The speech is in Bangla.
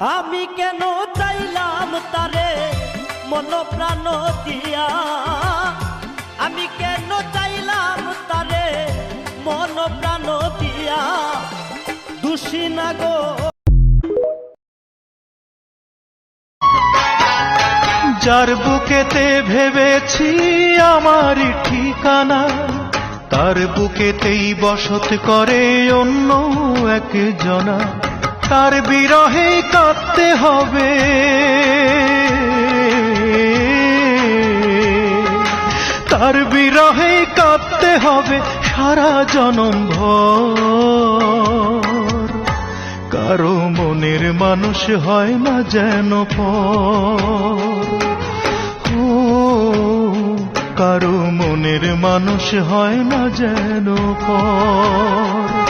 আমি কেন চাইলাম তারে মন প্রাণ দিয়া, আমি কেন চাইলাম তারে মন প্রাণ দিয়া, দোষী না গো। যার বুকেতে ভেবেছি আমারই ঠিকানা, তার বুকেতেই বসত করে অন্য একজনা। তার বিরহে কাঁদতে হবে, তার বিরহে কাঁদতে হবে সারা জনম ভর। কারো মনের মানুষ হয় না যেন পর, ও কারো মনের মানুষ হয় না যেন পর।